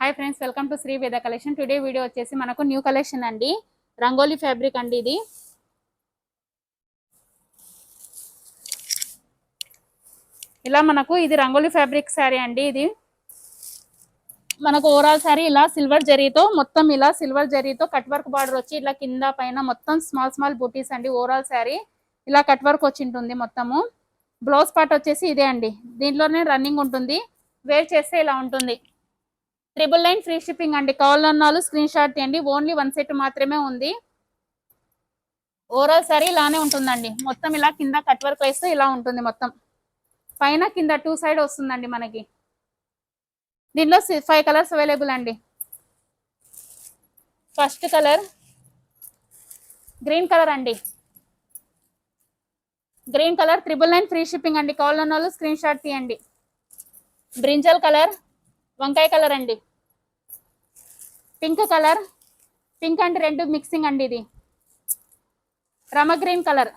Hi friends, welcome to Sri Veda collection. Today video వచ్చేసి మనకు new collection అండి. రంగోలీ ఫ్యాబ్రిక్ అండి. ఇది ఇలా మనకు ఇది రంగోలీ ఫ్యాబ్రిక్ శారీ అండి. ఇది మనకు ఓవరాల్ శారీ ఇలా సిల్వర్ జరీతో మొత్తం ఇలా సిల్వర్ జరీతో కట్ వర్క్ బార్డర్ వచ్చి ఇలా కింద పైన మొత్తం స్మాల్ స్మాల్ బూటీస్ అండి. ఓవరాల్ శారీ ఇలా కట్ వర్క్ వచ్చి ఉంటుంది మొత్తము. బ్లౌజ్ పార్ట్ వచ్చేసి ఇదే అండి. దీంట్లోనే రన్నింగ్ ఉంటుంది. వేర్ చేస్తే ఇలా ఉంటుంది. 999 ఫ్రీ షిప్పింగ్ అండి. కావాలన్న వాళ్ళు స్క్రీన్ షాట్ తీయండి. ఓన్లీ 1 సెట్ మాత్రమే ఉంది. ఓవరాల్ సారీ ఇలానే ఉంటుందండి. మొత్తం ఇలా కింద కట్ వర్క్ వేస్తే ఇలా ఉంటుంది. మొత్తం పైన కింద 2 సైడ్ వస్తుందండి. మనకి దీనిలో 5 కలర్స్ అవైలబుల్ అండి. ఫస్ట్ కలర్ గ్రీన్ కలర్ అండి. గ్రీన్ కలర్ 999 ఫ్రీ షిప్పింగ్ అండి. కావాలన్న వాళ్ళు స్క్రీన్ షాట్ తీయండి. బ్రింజల్ కలర్, వంకాయ కలర్ అండి. Pink colour, pink and red mixing అండి. ఇది రమ గ్రీన్ కలర్.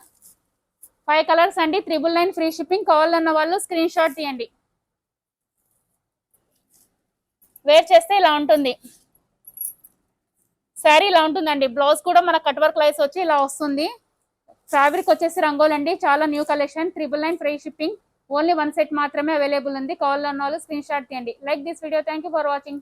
5 కలర్స్ అండి. 999 ఫ్రీ షిప్పింగ్. కావాలన్న వాళ్ళు స్క్రీన్ షాట్ తీయండి. వేర్ చేస్తే ఇలా ఉంటుంది. శారీ ఇలా ఉంటుందండి. బ్లౌజ్ కూడా మన కట్ వర్క్ లైన్స్ వచ్చి ఇలా వస్తుంది. ఫ్యాబ్రిక్ వచ్చేసి రంగోలి అండి. చాలా new collection. 999 free shipping. Only 1 set మాత్రమే అవైలబుల్ ఉంది. కావాలన్న వాళ్ళు స్క్రీన్ షాట్ తీయండి. Like this video. Thank you for watching.